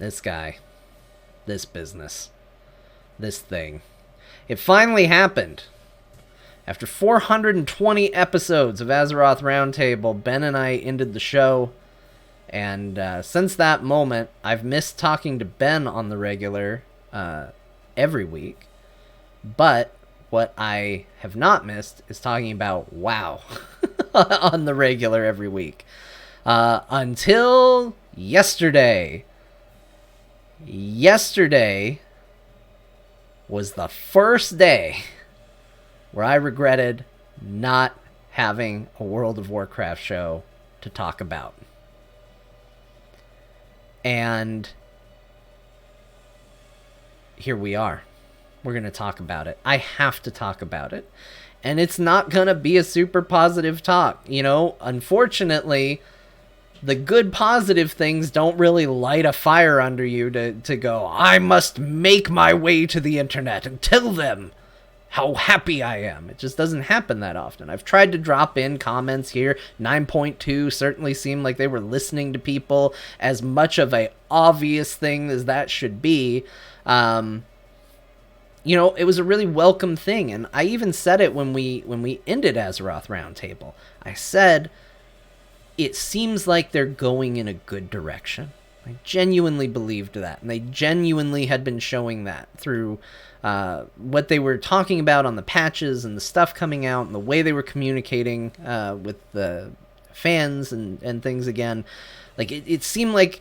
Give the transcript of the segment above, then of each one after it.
This guy. This business. This thing. It finally happened. After 420 episodes of Azeroth Roundtable, Ben and I ended the show. And since that moment, I've missed talking to Ben on the regular every week. But what I have not missed is talking about WoW on the regular every week. Until yesterday. Yesterday was the first day where I regretted not having a World of Warcraft show to talk about. And here we are. We're going to talk about it. I have to talk about it. And it's not going to be a super positive talk. You know, unfortunately, the good positive things don't really light a fire under you to go, I must make my way to the internet and tell them how happy I am. It just doesn't happen that often. I've tried to drop in comments here. 9.2 certainly seemed like they were listening to people, as much of a obvious thing as that should be. You know, it was a really welcome thing. And I even said it when we ended Azeroth Roundtable. I said, it seems like they're going in a good direction. I genuinely believed that. And they genuinely had been showing that through what they were talking about on the patches and the stuff coming out and the way they were communicating with the fans and things again. Like, it seemed like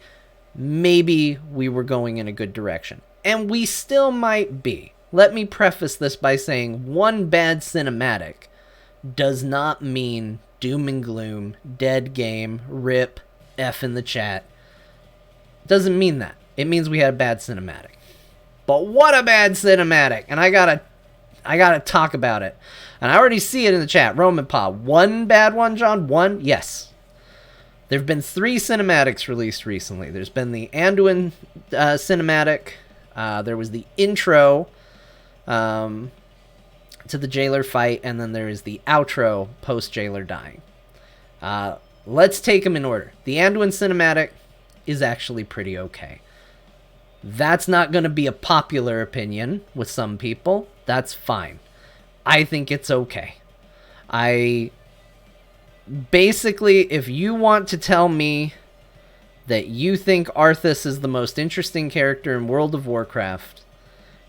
maybe we were going in a good direction. And we still might be. Let me preface this by saying one bad cinematic does not mean doom and gloom, dead game, rip, F in the chat. Doesn't mean that. It means we had a bad cinematic. But what a bad cinematic. And I gotta talk about it. And I already see it in the chat. Roman Pa, one bad one, John? One? Yes. There have been 3 cinematics released recently. There's been the Anduin cinematic. There was the intro to the jailer fight, and then there is the outro post-jailer dying. Let's take them in order. The Anduin cinematic is actually pretty okay. That's not going to be a popular opinion with some people. That's fine. I think it's okay. Basically, if you want to tell me that you think Arthas is the most interesting character in World of Warcraft,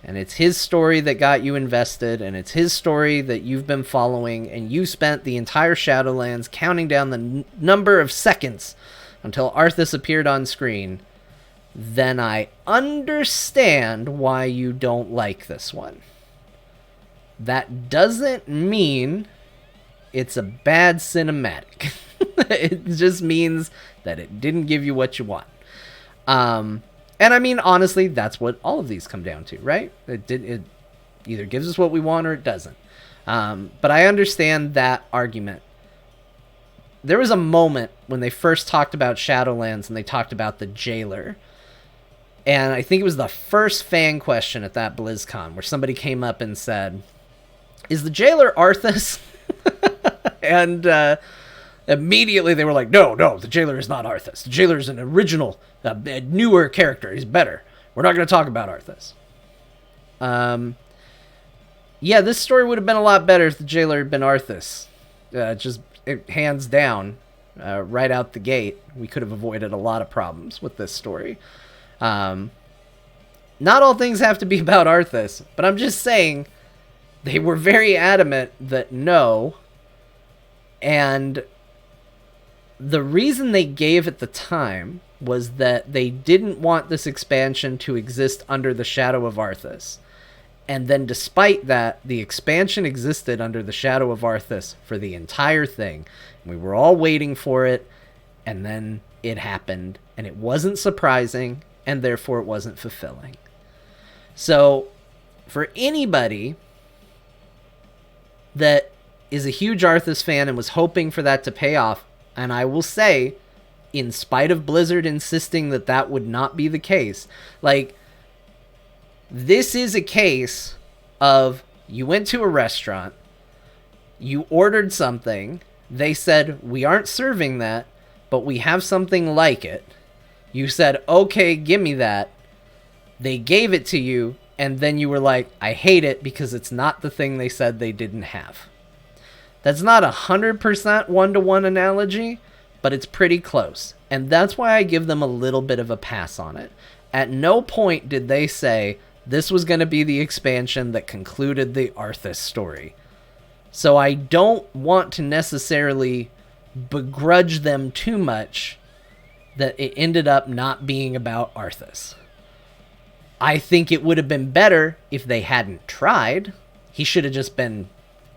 and it's his story that got you invested, and it's his story that you've been following, and you spent the entire Shadowlands counting down the number of seconds until Arthas appeared on screen, then I understand why you don't like this one. That doesn't mean it's a bad cinematic. It just means that it didn't give you what you want. And I mean, honestly, that's what all of these come down to, right? It either gives us what we want or it doesn't. But I understand that argument. There was a moment when they first talked about Shadowlands and they talked about the jailer. And I think it was the first fan question at that BlizzCon where somebody came up and said, is the jailer Arthas? And immediately they were like, no, the jailer is not Arthas. The jailer is an original, a newer character. He's better. We're not going to talk about Arthas. Yeah, this story would have been a lot better if the jailer had been Arthas. Hands down, right out the gate, we could have avoided a lot of problems with this story. Not all things have to be about Arthas, but I'm just saying they were very adamant that no. And the reason they gave at the time was that they didn't want this expansion to exist under the shadow of Arthas. And then despite that, the expansion existed under the shadow of Arthas for the entire thing. We were all waiting for it, and then it happened, and it wasn't surprising, and therefore it wasn't fulfilling. So, for anybody that is a huge Arthas fan and was hoping for that to pay off, and I will say, in spite of Blizzard insisting that that would not be the case, like, this is a case of you went to a restaurant, you ordered something, they said, we aren't serving that, but we have something like it. You said, okay, give me that. They gave it to you, and then you were like, I hate it because it's not the thing they said they didn't have. That's not 100% one-to-one analogy, but it's pretty close. And that's why I give them a little bit of a pass on it. At no point did they say this was going to be the expansion that concluded the Arthas story. So I don't want to necessarily begrudge them too much that it ended up not being about Arthas. I think it would have been better if they hadn't tried. He should have just been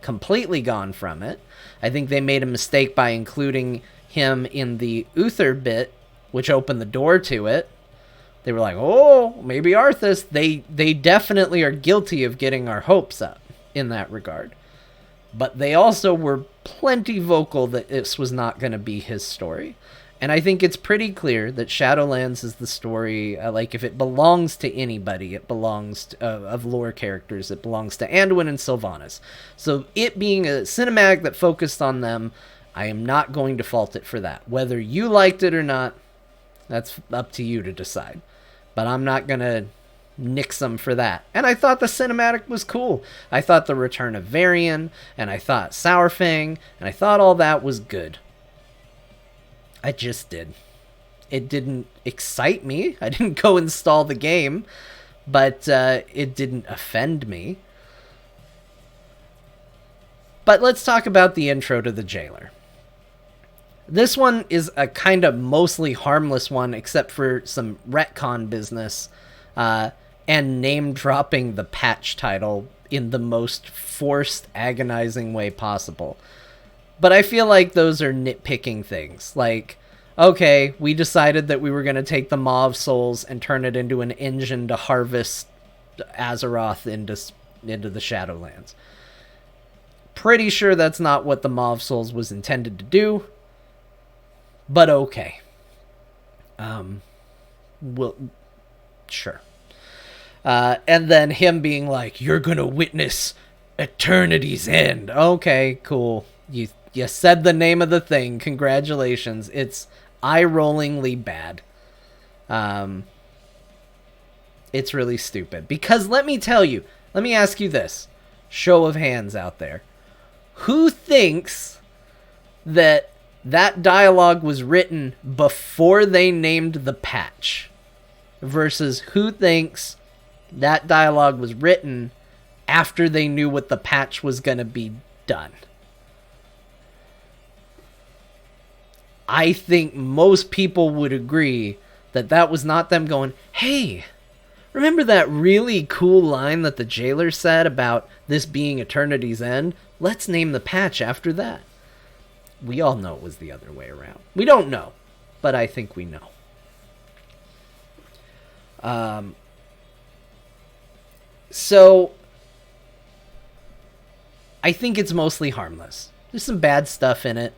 completely gone from it. I think they made a mistake by including him in the Uther bit, which opened the door to it. They were like, oh, maybe Arthas. They definitely are guilty of getting our hopes up in that regard. But they also were plenty vocal that this was not going to be his story. And I think it's pretty clear that Shadowlands is the story, like if it belongs to anybody, it belongs to, of lore characters, it belongs to Anduin and Sylvanas. So it being a cinematic that focused on them, I am not going to fault it for that. Whether you liked it or not, that's up to you to decide. But I'm not going to nix them for that. And I thought the cinematic was cool. I thought the return of Varian, and I thought Sourfang, and I thought all that was good. I just did. It didn't excite me. I didn't go install the game, but it didn't offend me. But let's talk about the intro to the Jailer. This one is a kind of mostly harmless one, except for some retcon business and name-dropping the patch title in the most forced, agonizing way possible. But I feel like those are nitpicking things. Like, okay, we decided that we were going to take the Mauve Souls and turn it into an engine to harvest Azeroth into the Shadowlands. Pretty sure that's not what the Mauve Souls was intended to do. But okay. Well, sure. And then him being like, you're going to witness eternity's end. Okay, cool. You said the name of the thing. Congratulations. It's eye-rollingly bad. It's really stupid. Because let me tell you, let me ask you this. Show of hands out there. Who thinks that dialogue was written before they named the patch? Versus who thinks that dialogue was written after they knew what the patch was going to be done? I think most people would agree that that was not them going, hey, remember that really cool line that the Jailer said about this being eternity's end? Let's name the patch after that. We all know it was the other way around. We don't know, but I think we know. So I think it's mostly harmless. There's some bad stuff in it.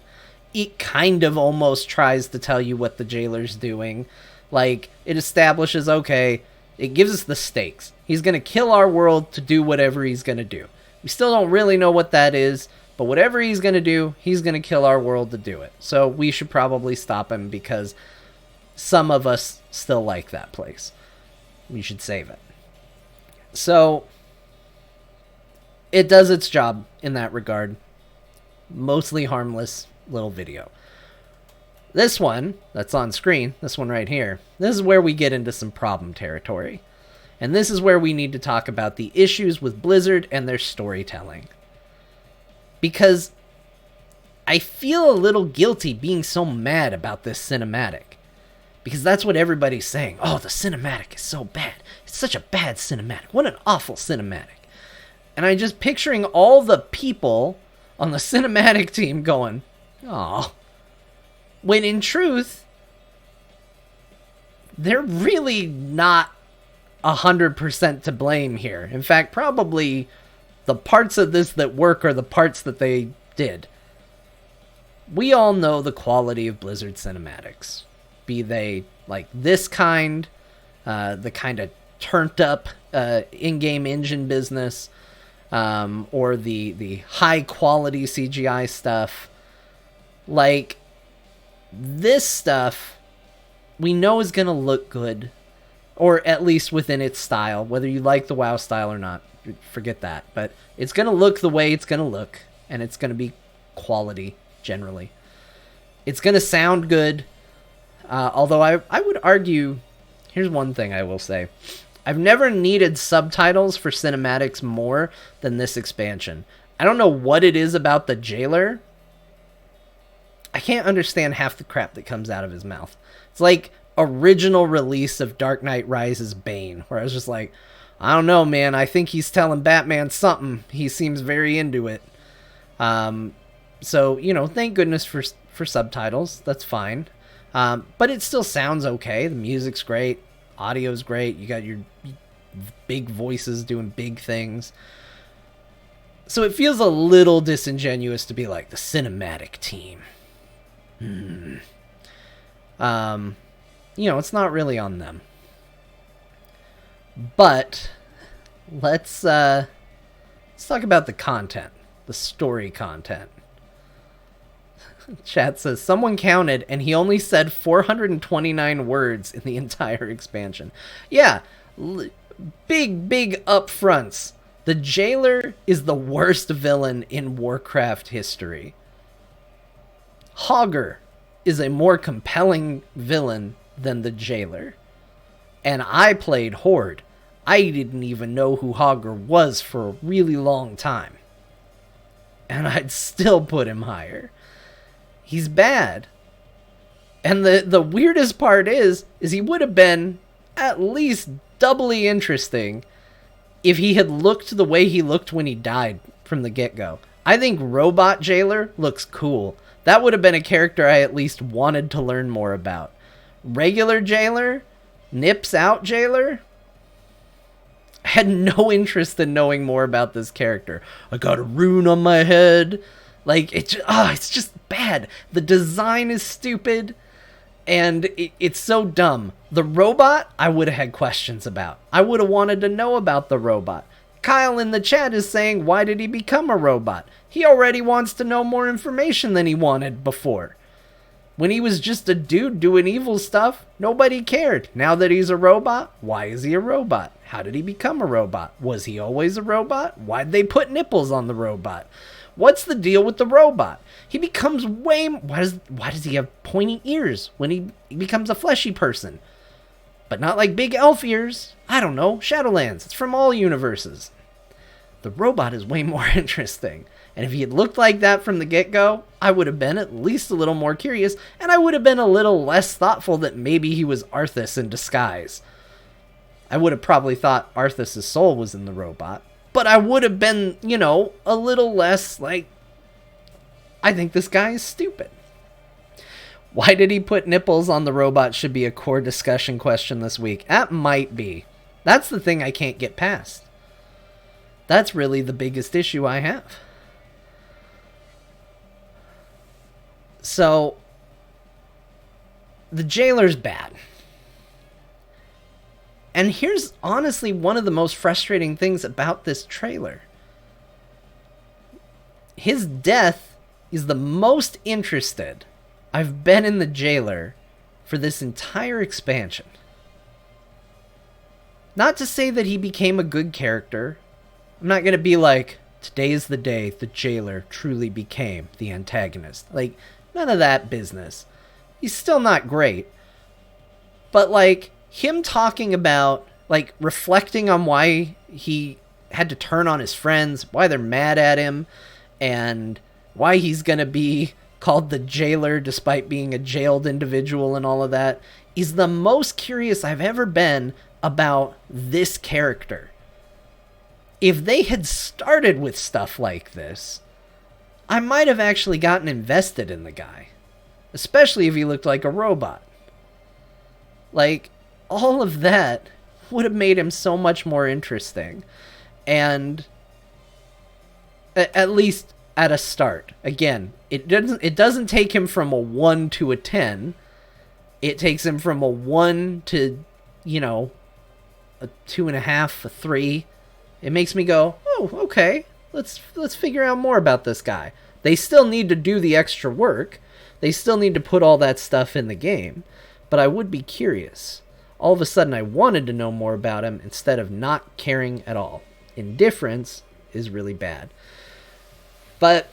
It kind of almost tries to tell you what the Jailer's doing. Like, it establishes, okay, it gives us the stakes. He's going to kill our world to do whatever he's going to do. We still don't really know what that is, but whatever he's going to do, he's going to kill our world to do it. So we should probably stop him because some of us still like that place. We should save it. So it does its job in that regard. Mostly harmless little video. This one that's on screen, this one right here, this is where we get into some problem territory. And this is where we need to talk about the issues with Blizzard and their storytelling. Because I feel a little guilty being so mad about this cinematic. Because that's what everybody's saying. Oh, the cinematic is so bad. It's such a bad cinematic. What an awful cinematic. And I'm just picturing all the people on the cinematic team going, oh. When in truth, they're really not 100% to blame here. In fact, probably the parts of this that work are the parts that they did. We all know the quality of Blizzard cinematics. Be they like this kind, the kind of turned up in-game engine business, or the high quality CGI stuff. Like, this stuff we know is going to look good, or at least within its style, whether you like the WoW style or not. Forget that. But it's going to look the way it's going to look, and it's going to be quality, generally. It's going to sound good, although I would argue, here's one thing I will say. I've never needed subtitles for cinematics more than this expansion. I don't know what it is about the jailer. I can't understand half the crap that comes out of his mouth. It's like original release of Dark Knight Rises Bane, where I was just like, I don't know, man. I think he's telling Batman something. He seems very into it. So, thank goodness for subtitles. That's fine. But it still sounds okay. The music's great. Audio's great. You got your big voices doing big things. So it feels a little disingenuous to be like the cinematic team. It's not really on them. But let's talk about the content, the story content. Chat says, someone counted and he only said 429 words in the entire expansion. Yeah, big upfronts. The jailer is the worst villain in Warcraft history. Hogger is a more compelling villain than the jailer. And I played Horde. I didn't even know who Hogger was for a really long time. And I'd still put him higher. He's bad. And the weirdest part is he would have been at least doubly interesting if he had looked the way he looked when he died from the get-go. I think Robot Jailer looks cool. That would have been a character I at least wanted to learn more about. Regular Jailer? Nips Out Jailer? I had no interest in knowing more about this character. I got a rune on my head. Like, it's just bad. The design is stupid, and it's so dumb. The robot, I would have had questions about. I would have wanted to know about the robot. Kyle in the chat is saying, why did he become a robot? He already wants to know more information than he wanted before. When he was just a dude doing evil stuff, nobody cared. Now that he's a robot, why is he a robot? How did he become a robot? Was he always a robot? Why'd they put nipples on the robot? What's the deal with the robot? He becomes why does he have pointy ears when he becomes a fleshy person? But not like big elf ears. I don't know. Shadowlands. It's from all universes. The robot is way more interesting. And if he had looked like that from the get-go, I would have been at least a little more curious, and I would have been a little less thoughtful that maybe he was Arthas in disguise. I would have probably thought Arthas' soul was in the robot. But I would have been, a little less like, I think this guy is stupid. Why did he put nipples on the robot should be a core discussion question this week. That might be. That's the thing I can't get past. That's really the biggest issue I have. So, the jailer's bad. And here's honestly one of the most frustrating things about this trailer. His death is the most interested I've been in the jailer for this entire expansion. Not to say that he became a good character. I'm not going to be like, today is the day the jailer truly became the antagonist. Like, none of that business. He's still not great. But like, him talking about, like, reflecting on why he had to turn on his friends, why they're mad at him, and why he's going to be called the jailer despite being a jailed individual and all of that, is the most curious I've ever been about this character. If they had started with stuff like this, I might have actually gotten invested in the guy. Especially if he looked like a robot. Like, all of that would have made him so much more interesting. And at least at a start. Again, it doesn't take him from a 1 to a 10. It takes him from a 1 to, a 2.5, a 3. It makes me go, oh, okay. Let's figure out more about this guy. They still need to do the extra work. They still need to put all that stuff in the game. but I would be curious. All of a sudden, I wanted to know more about him instead of not caring at all. Indifference is really bad. But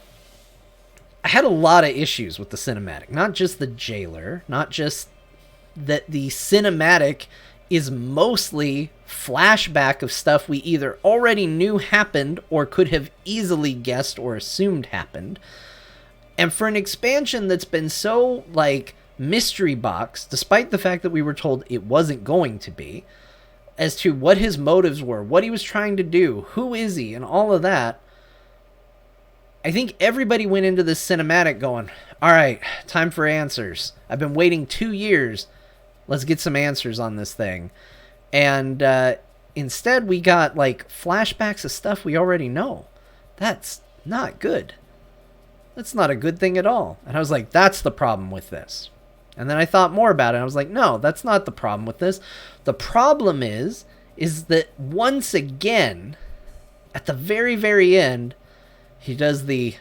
I had a lot of issues with the cinematic. Not just the jailer, not just that the cinematic is mostly flashback of stuff we either already knew happened or could have easily guessed or assumed happened. And for an expansion that's been so, mystery box, despite the fact that we were told it wasn't going to be, as to what his motives were, what he was trying to do, who is he, and all of that, I think everybody went into this cinematic going, all right, time for answers. I've been waiting 2 years. Let's get some answers on this thing. And instead, we got, flashbacks of stuff we already know. That's not good. That's not a good thing at all. And I was like, that's the problem with this. And then I thought more about it. And I was like, no, that's not the problem with this. The problem is that once again, at the very, very end, he does the,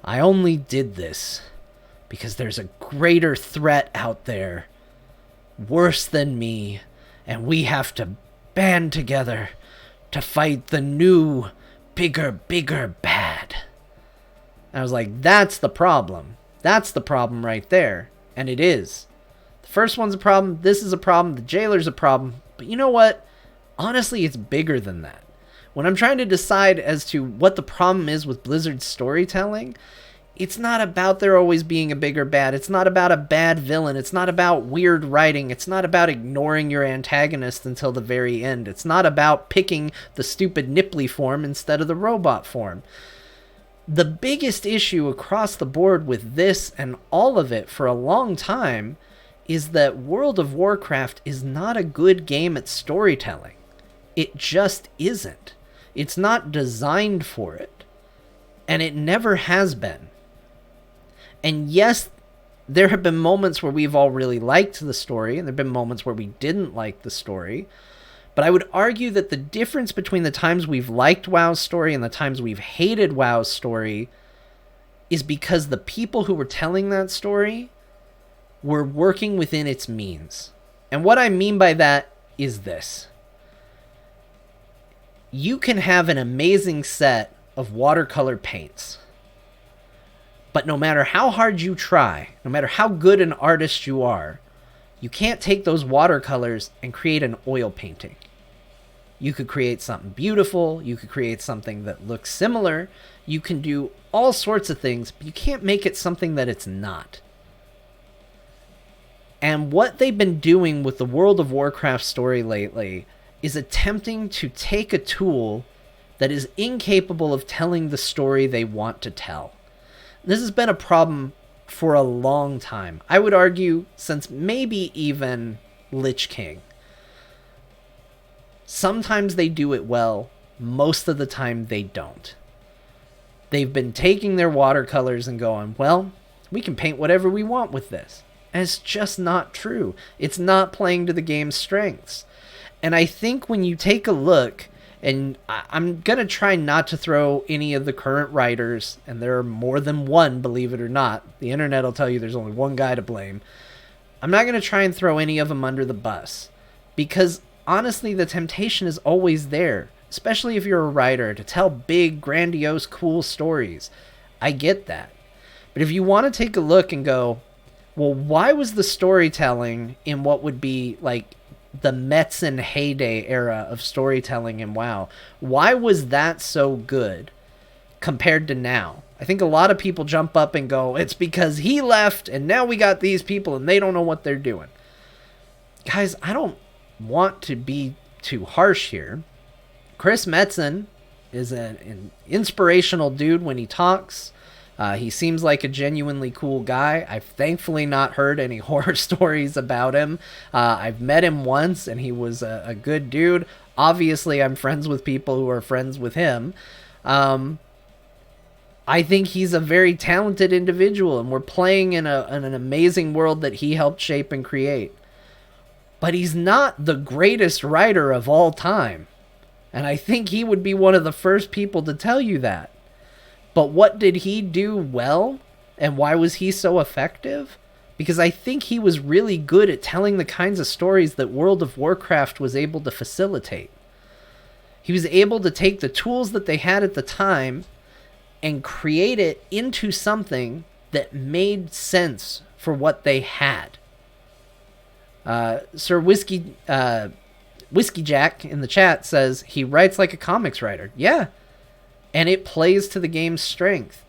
I only did this because there's a greater threat out there, worse than me, and we have to band together to fight the new, bigger bad. And I was like, that's the problem. That's the problem right there. And it is. The first one's a problem. This is a problem. The jailer's a problem. But you know what? Honestly, it's bigger than that. When I'm trying to decide as to what the problem is with Blizzard's storytelling, it's not about there always being a bigger bad. It's not about a bad villain. It's not about weird writing. It's not about ignoring your antagonist until the very end. It's not about picking the stupid Nipply form instead of the robot form. The biggest issue across the board with this and all of it for a long time is that World of Warcraft is not a good game at storytelling. It just isn't. It's not designed for it. And it never has been. And yes, there have been moments where we've all really liked the story, and there have been moments where we didn't like the story. But I would argue that the difference between the times we've liked WoW's story and the times we've hated WoW's story is because the people who were telling that story were working within its means. And what I mean by that is this. You can have an amazing set of watercolor paints, but no matter how hard you try, no matter how good an artist you are, you can't take those watercolors and create an oil painting. You could create something beautiful, you could create something that looks similar, you can do all sorts of things, but you can't make it something that it's not. And what they've been doing with the World of Warcraft story lately is attempting to take a tool that is incapable of telling the story they want to tell. This has been a problem for a long time. I would argue since maybe even Lich King. Sometimes they do it well, most of the time they don't. They've been taking their watercolors and going, well, we can paint whatever we want with this. And it's just not true. It's not playing to the game's strengths. And I think when you take a look, and I'm going to try not to throw any of the current writers, and there are more than one, believe it or not. The internet will tell you there's only one guy to blame. I'm not going to try and throw any of them under the bus. Because honestly, the temptation is always there. Especially if you're a writer, to tell big, grandiose, cool stories. I get that. But if you want to take a look and go, well, why was the storytelling in what would be the Metzen heyday era of storytelling in WoW, why was that so good compared to now? I think a lot of people jump up and go, it's because he left and now we got these people and they don't know what they're doing. Guys, I don't want to be too harsh here. Chris Metzen is an inspirational dude when he talks. He seems like a genuinely cool guy. I've thankfully not heard any horror stories about him. I've met him once, and he was a good dude. Obviously, I'm friends with people who are friends with him. I think he's a very talented individual, and we're playing in an amazing world that he helped shape and create. But he's not the greatest writer of all time. And I think he would be one of the first people to tell you that. But what did he do well? And why was he so effective? because I think he was really good at telling the kinds of stories that World of Warcraft was able to facilitate. He was able to take the tools that they had at the time and create it into something that made sense for what they had. Sir Whiskey Jack in the chat says he writes like a comics writer. Yeah, and it plays to the game's strength.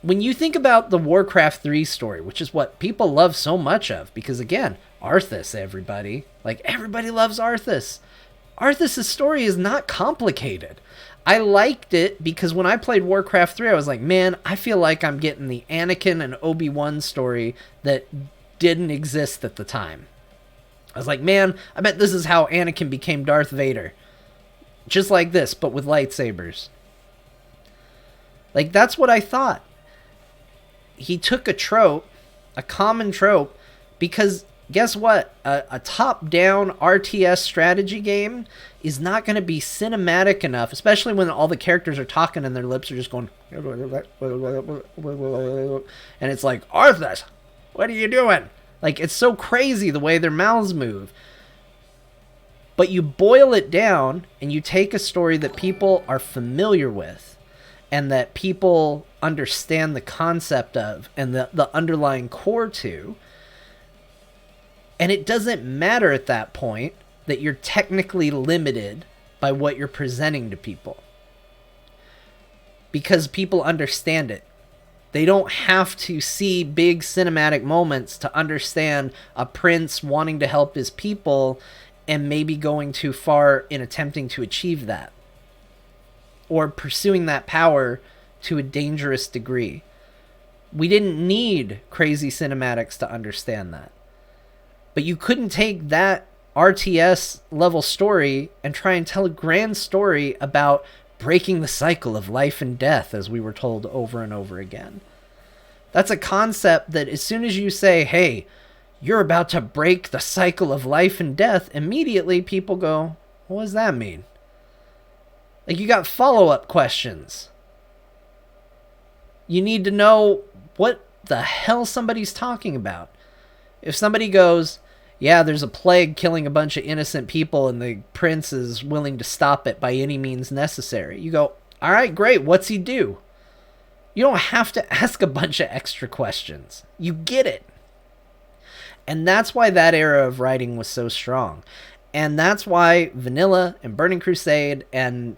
When you think about the Warcraft 3 story, which is what people love so much of, because again, Arthas, everybody. Like, everybody loves Arthas. Arthas' story is not complicated. I liked it because when I played Warcraft 3, I was like, man, I feel like I'm getting the Anakin and Obi-Wan story that didn't exist at the time. I was like, man, I bet this is how Anakin became Darth Vader. Just like this, but with lightsabers. Like, that's what I thought. He took a trope, a common trope, because guess what? A top-down RTS strategy game is not going to be cinematic enough, especially when all the characters are talking and their lips are just going... And it's like, Arthas, what are you doing? Like, it's so crazy the way their mouths move. But you boil it down and you take a story that people are familiar with and that people understand the concept of and the underlying core to. And it doesn't matter at that point that you're technically limited by what you're presenting to people. Because people understand it. They don't have to see big cinematic moments to understand a prince wanting to help his people and maybe going too far in attempting to achieve that. Or pursuing that power to a dangerous degree. We didn't need crazy cinematics to understand that. But you couldn't take that RTS level story and try and tell a grand story about breaking the cycle of life and death, as we were told over and over again. That's a concept that as soon as you say, hey, you're about to break the cycle of life and death, immediately people go, what does that mean? Like, you got follow-up questions. You need to know what the hell somebody's talking about. If somebody goes, yeah, there's a plague killing a bunch of innocent people and the prince is willing to stop it by any means necessary. You go, all right, great, what's he do? You don't have to ask a bunch of extra questions. You get it. And that's why that era of writing was so strong. And that's why Vanilla and Burning Crusade and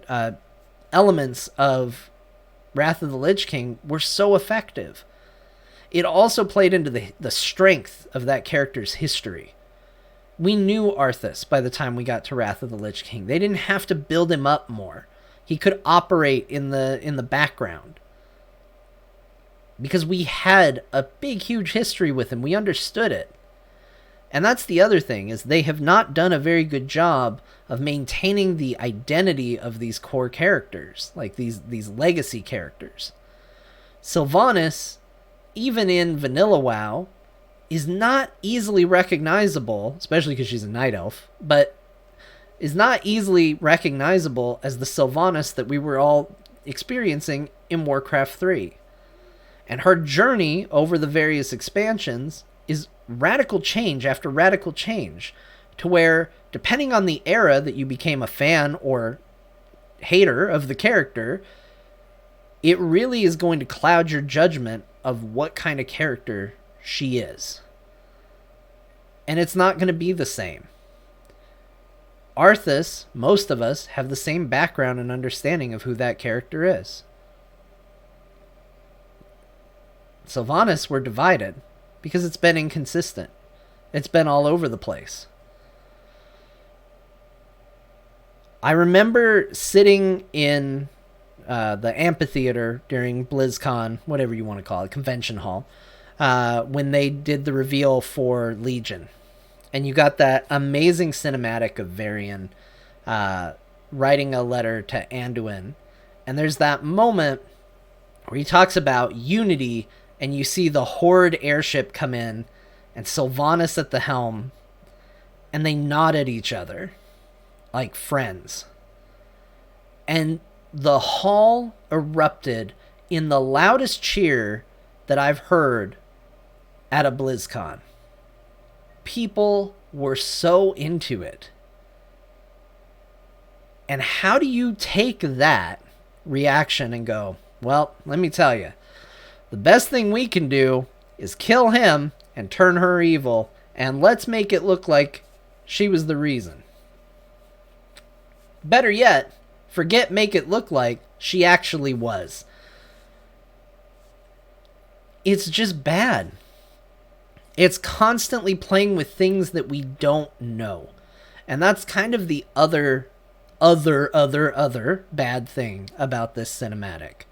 elements of Wrath of the Lich King were so effective. It also played into the strength of that character's history. We knew Arthas by the time we got to Wrath of the Lich King. They didn't have to build him up more. He could operate in the background. Because we had a big, huge history with him. We understood it. And that's the other thing, is they have not done a very good job of maintaining the identity of these core characters, like these legacy characters. Sylvanas, even in Vanilla WoW, is not easily recognizable, especially because she's a night elf, but is not easily recognizable as the Sylvanas that we were all experiencing in Warcraft 3. And her journey over the various expansions is radical change after radical change, to where, depending on the era that you became a fan or hater of the character, it really is going to cloud your judgment of what kind of character she is. And it's not going to be the same. Arthas, most of us, have the same background and understanding of who that character is. Sylvanas, we're divided because it's been inconsistent. It's been all over the place. I remember sitting in the amphitheater during BlizzCon, whatever you want to call it, convention hall, when they did the reveal for Legion. And you got that amazing cinematic of Varian writing a letter to Anduin. And there's that moment where he talks about unity, and you see the Horde airship come in, and Sylvanas at the helm, and they nod at each other like friends. And the hall erupted in the loudest cheer that I've heard at a BlizzCon. people were so into it. And how do you take that reaction and go, well, let me tell you, the best thing we can do is kill him and turn her evil, and let's make it look like she was the reason. Better yet, forget make it look like she actually was. It's just bad. It's constantly playing with things that we don't know. And that's kind of the other bad thing about this cinematic.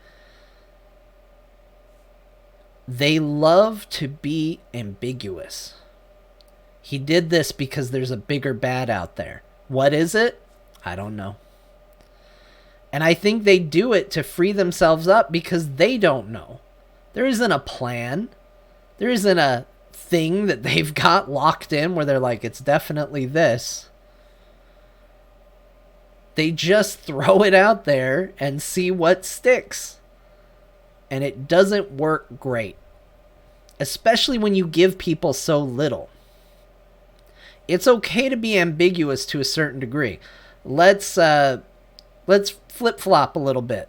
They love to be ambiguous. He did this because there's a bigger bad out there. What is it? I don't know. And I think they do it to free themselves up because they don't know. There isn't a plan. There isn't a thing that they've got locked in where they're like, it's definitely this. They just throw it out there and see what sticks. And it doesn't work great. Especially when you give people so little. It's okay to be ambiguous to a certain degree. Let's flip-flop a little bit.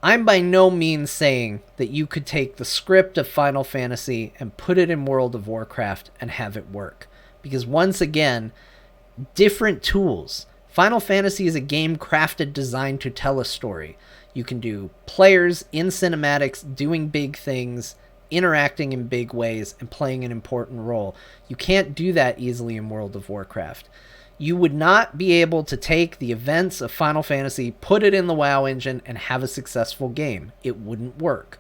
I'm by no means saying that you could take the script of Final Fantasy and put it in World of Warcraft and have it work. Because once again, different tools. Final Fantasy is a game crafted, designed to tell a story. You can do players in cinematics doing big things, interacting in big ways, and playing an important role. You can't do that easily in World of Warcraft. You would not be able to take the events of Final Fantasy, put it in the WoW engine, and have a successful game. It wouldn't work.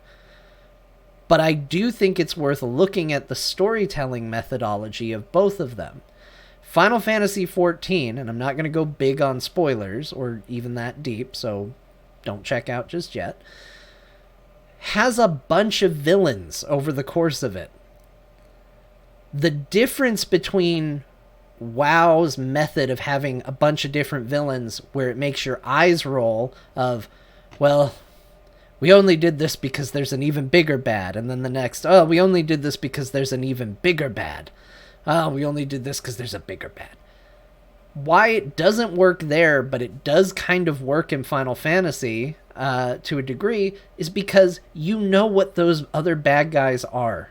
But I do think it's worth looking at the storytelling methodology of both of them. Final Fantasy XIV, and I'm not going to go big on spoilers or even that deep, so don't check out just yet, has a bunch of villains over the course of it. The difference between WoW's method of having a bunch of different villains where it makes your eyes roll of, well, we only did this because there's an even bigger bad, and then the next, oh, we only did this because there's an even bigger bad. Oh, we only did this because there's a bigger bad. Why it doesn't work there, but it does kind of work in Final Fantasy to a degree, is because you know what those other bad guys are.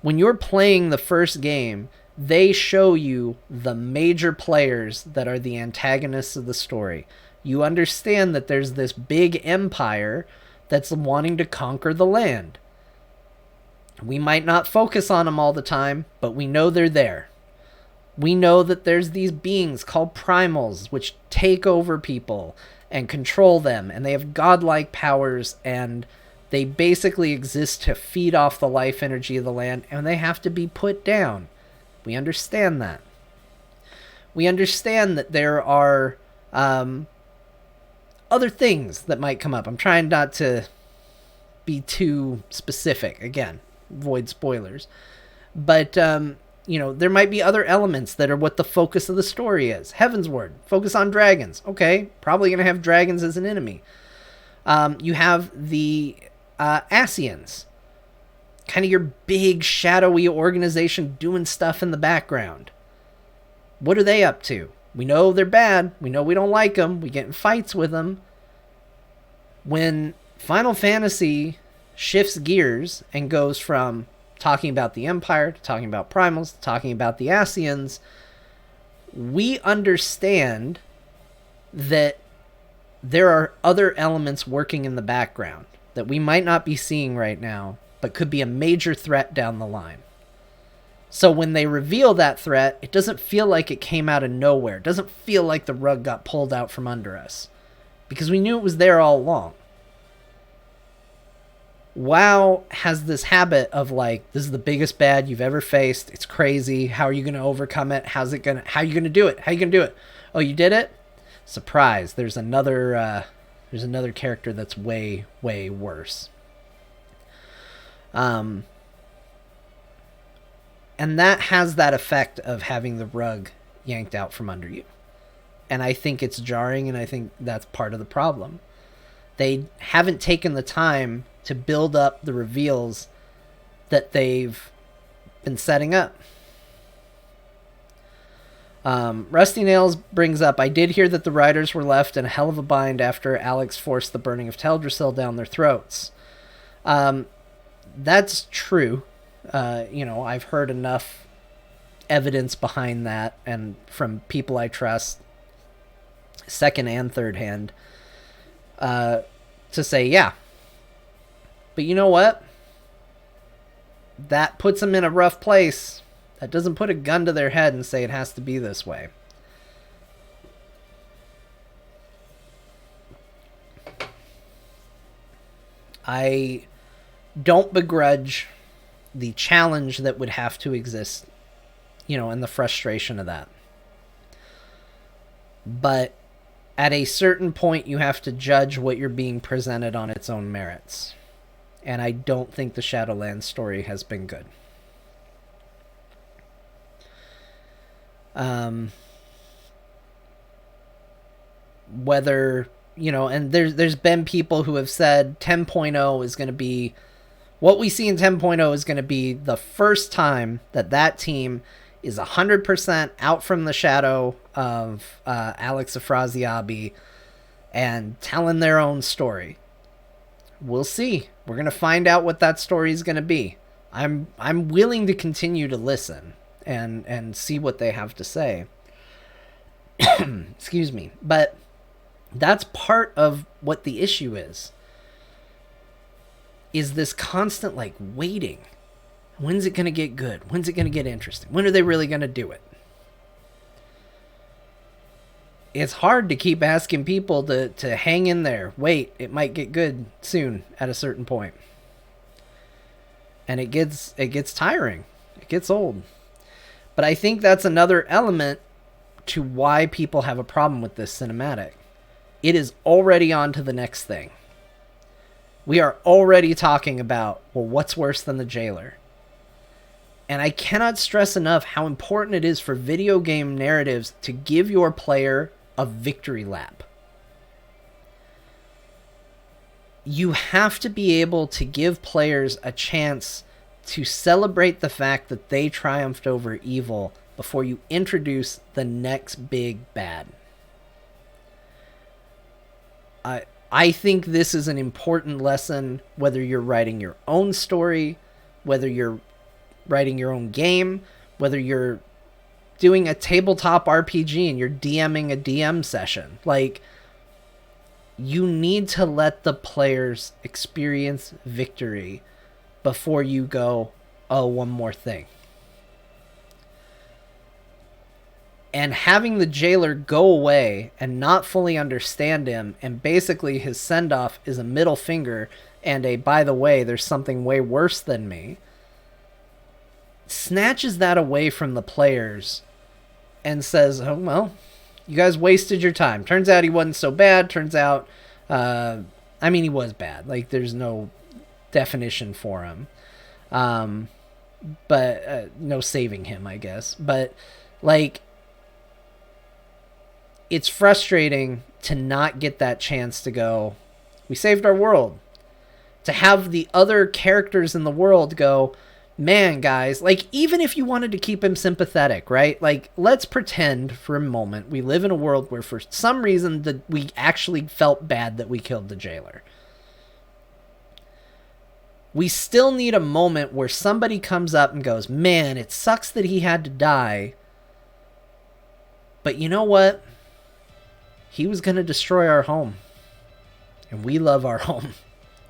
When you're playing the first game, they show you the major players that are the antagonists of the story. You understand that there's this big empire that's wanting to conquer the land. We might not focus on them all the time, but we know they're there. We know that there's these beings called primals, which take over people and control them, and they have godlike powers, and they basically exist to feed off the life energy of the land, and they have to be put down. We understand that. We understand that there are other things that might come up. I'm trying not to be too specific. Again, avoid spoilers. But, there might be other elements that are what the focus of the story is. Heavensward, focus on dragons. Okay, probably going to have dragons as an enemy. You have the Ascians. Kind of your big, shadowy organization doing stuff in the background. What are they up to? We know they're bad. We know we don't like them. We get in fights with them. When Final Fantasy shifts gears and goes from talking about the Empire to talking about primals to talking about the Ascians, we understand that there are other elements working in the background that we might not be seeing right now, but could be a major threat down the line. So when they reveal that threat, it doesn't feel like it came out of nowhere. It doesn't feel like the rug got pulled out from under us, because we knew it was there all along. WoW has this habit of like, this is the biggest bad you've ever faced. It's crazy. How are you going to overcome it? How are you going to do it? How are you going to do it? Oh, you did it? Surprise. There's another character that's way, way worse. And that has that effect of having the rug yanked out from under you. And I think it's jarring, and I think that's part of the problem. They haven't taken the time to build up the reveals that they've been setting up. Rusty Nails brings up, I did hear that the writers were left in a hell of a bind after Alex forced the burning of Teldrassil down their throats. That's true. I've heard enough evidence behind that, and from people I trust, second and third hand, to say, yeah. But you know what? That puts them in a rough place. That doesn't put a gun to their head and say it has to be this way. I don't begrudge the challenge that would have to exist, and the frustration of that. But at a certain point, you have to judge what you're being presented on its own merits. And I don't think the Shadowlands story has been good. Whether, and there's been people who have said 10.0 is going to be, what we see in 10.0 is going to be the first time that team is 100% out from the shadow of Alex Afrasiabi and telling their own story. We'll see. We're going to find out what that story is going to be. I'm willing to continue to listen and see what they have to say. Excuse me. But that's part of what the issue is this constant, waiting. When's it going to get good? When's it going to get interesting? When are they really going to do it? It's hard to keep asking people to hang in there. Wait, it might get good soon at a certain point. And it gets tiring. It gets old. But I think that's another element to why people have a problem with this cinematic. It is already on to the next thing. We are already talking about, well, what's worse than the Jailer? And I cannot stress enough how important it is for video game narratives to give your player a victory lap. You have to be able to give players a chance to celebrate the fact that they triumphed over evil before you introduce the next big bad. I think this is an important lesson, whether you're writing your own story, whether you're writing your own game, whether you're doing a tabletop RPG and you're DMing a DM session. You need to let the players experience victory before you go, oh, one more thing. And having the Jailer go away and not fully understand him, and basically his send-off is a middle finger and a, by the way, there's something way worse than me, snatches that away from the players and says, oh, well, you guys wasted your time. Turns out he wasn't so bad. Turns out, he was bad. There's no definition for him. But no saving him, I guess. But, it's frustrating to not get that chance to go, we saved our world. To have the other characters in the world go, man, guys, even if you wanted to keep him sympathetic, right? Let's pretend for a moment we live in a world where for some reason that we actually felt bad that we killed the Jailer. We still need a moment where somebody comes up and goes, man, it sucks that he had to die. But you know what? He was going to destroy our home. And we love our home.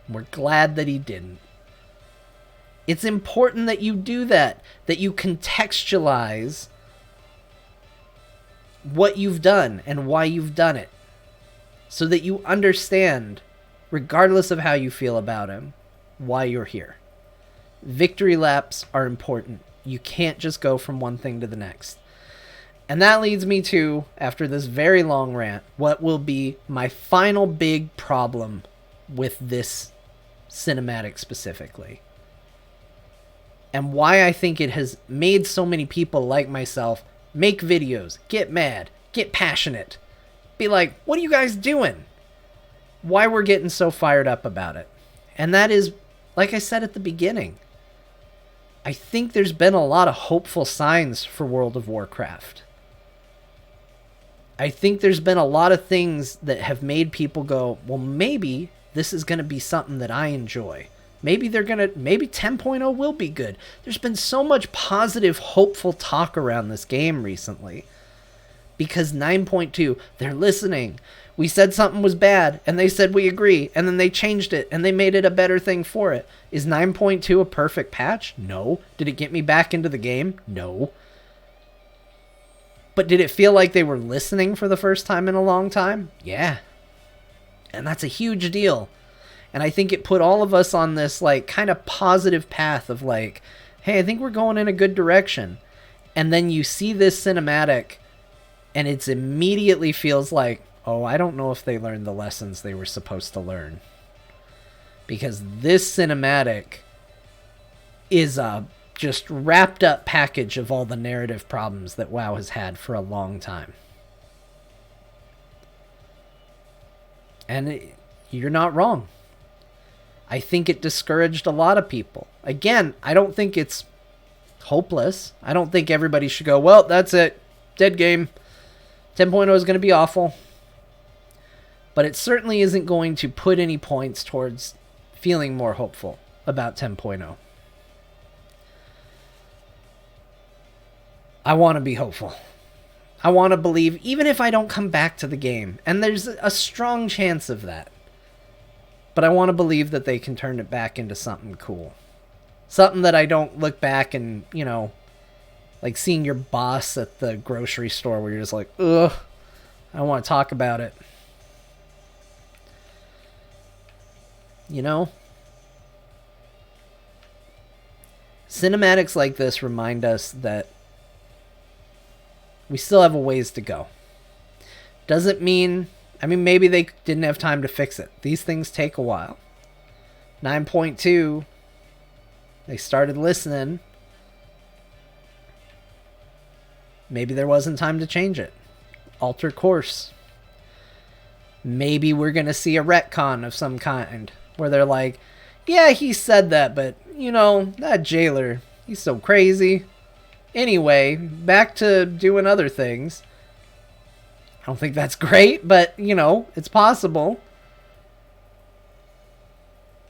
We're glad that he didn't. It's important that you do that you contextualize what you've done and why you've done it, so that you understand, regardless of how you feel about him, why you're here. Victory laps are important. You can't just go from one thing to the next. And that leads me to, after this very long rant, what will be my final big problem with this cinematic specifically. And why I think it has made so many people like myself make videos, get mad, get passionate, be like, what are you guys doing? Why we're getting so fired up about it. And that is, like I said at the beginning, I think there's been a lot of hopeful signs for World of Warcraft. I think there's been a lot of things that have made people go, well, maybe this is going to be something that I enjoy. Maybe 10.0 will be good. There's been so much positive, hopeful talk around this game recently. Because 9.2, they're listening. We said something was bad, and they said we agree, and then they changed it, and they made it a better thing for it. Is 9.2 a perfect patch? No. Did it get me back into the game? No. But did it feel like they were listening for the first time in a long time? Yeah. And that's a huge deal. And I think it put all of us on this like kind of positive path of like, hey, I think we're going in a good direction. And then you see this cinematic and it immediately feels like, oh, I don't know if they learned the lessons they were supposed to learn. Because this cinematic is a just wrapped up package of all the narrative problems that WoW has had for a long time. And you're not wrong. I think it discouraged a lot of people. Again, I don't think it's hopeless. I don't think everybody should go, well, that's it. Dead game. 10.0 is going to be awful. But it certainly isn't going to put any points towards feeling more hopeful about 10.0. I want to be hopeful. I want to believe, even if I don't come back to the game, and there's a strong chance of that, but I want to believe that they can turn it back into something cool. Something that I don't look back and, you know, like seeing your boss at the grocery store where you're just like, ugh, I don't want to talk about it. You know? Cinematics like this remind us that we still have a ways to go. Doesn't mean, I mean, maybe they didn't have time to fix it. These things take a while. 9.2, they started listening. Maybe there wasn't time to change it. Alter course. Maybe we're going to see a retcon of some kind where they're like, yeah, he said that, but, you know, that jailer, he's so crazy. Anyway, back to doing other things. I don't think that's great, but, you know, it's possible.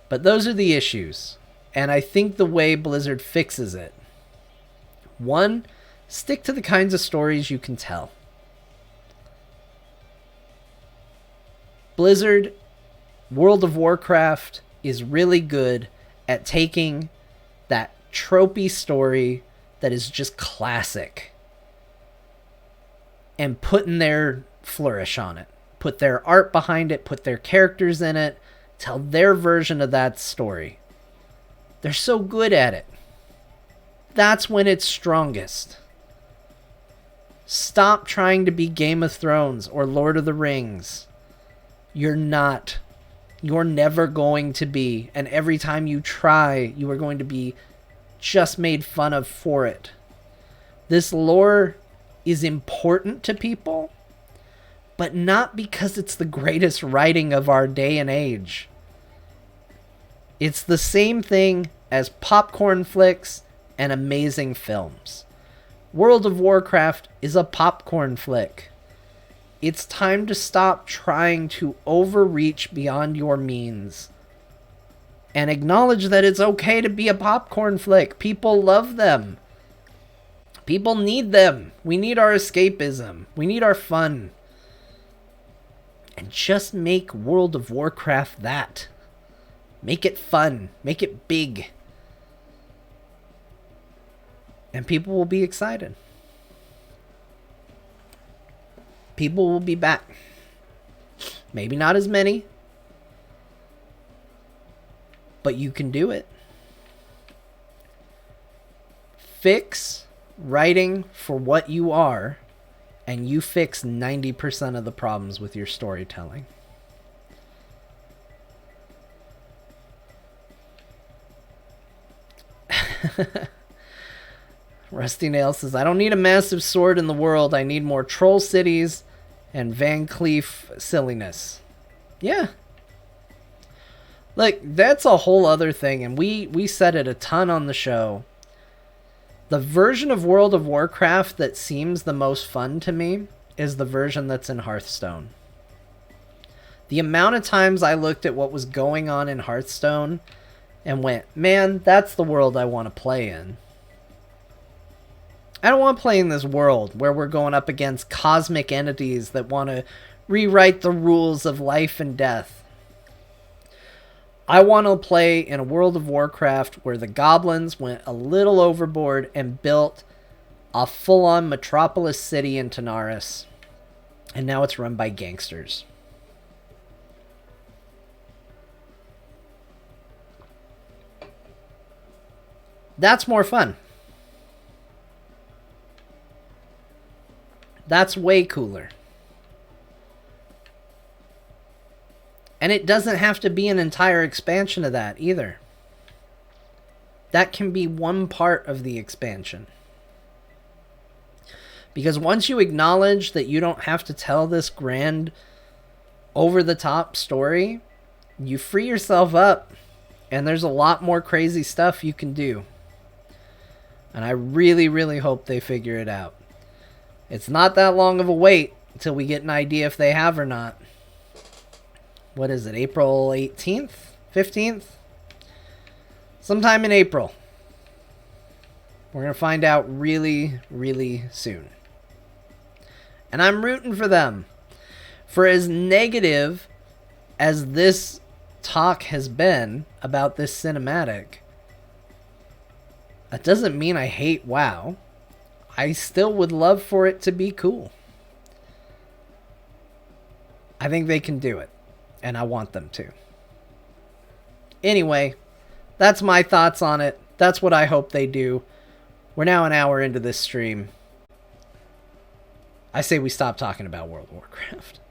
But those are the issues. And I think the way Blizzard fixes it. 1, stick to the kinds of stories you can tell. Blizzard, World of Warcraft is really good at taking that tropey story that is just classic and putting their flourish on it. Put their art behind it, put their characters in it, tell their version of that story. They're so good at it. That's when it's strongest. Stop trying to be Game of Thrones or Lord of the Rings. You're not. You're never going to be. And every time you try, you are going to be just made fun of for it. This lore is important to people, but not because it's the greatest writing of our day and age. It's the same thing as popcorn flicks and amazing films. World of Warcraft is a popcorn flick. It's time to stop trying to overreach beyond your means and acknowledge that it's okay to be a popcorn flick. People love them. People need them. We need our escapism. We need our fun. And just make World of Warcraft that. Make it fun. Make it big. And people will be excited. People will be back. Maybe not as many. But you can do it. Fix writing for what you are, and you fix 90% of the problems with your storytelling. Rusty Nail says, I don't need a massive sword in the world. I need more troll cities and Van Cleef silliness. Yeah. Look, that's a whole other thing, and we said it a ton on the show. The version of World of Warcraft that seems the most fun to me is the version that's in Hearthstone. The amount of times I looked at what was going on in Hearthstone and went, man, that's the world I want to play in. I don't want to play in this world where we're going up against cosmic entities that want to rewrite the rules of life and death. I want to play in a World of Warcraft where the goblins went a little overboard and built a full-on metropolis city in Tanaris. And now it's run by gangsters. That's more fun. That's way cooler. And it doesn't have to be an entire expansion of that either. That can be one part of the expansion. Because once you acknowledge that you don't have to tell this grand, over-the-top story, you free yourself up, and there's a lot more crazy stuff you can do. And I really, really hope they figure it out. It's not that long of a wait until we get an idea if they have or not. What is it, April 18th? 15th? Sometime in April. We're going to find out really, really soon. And I'm rooting for them. For as negative as this talk has been about this cinematic, that doesn't mean I hate WoW. I still would love for it to be cool. I think they can do it. And I want them to. Anyway, that's my thoughts on it. That's what I hope they do. We're now an hour into this stream. I say we stop talking about World of Warcraft.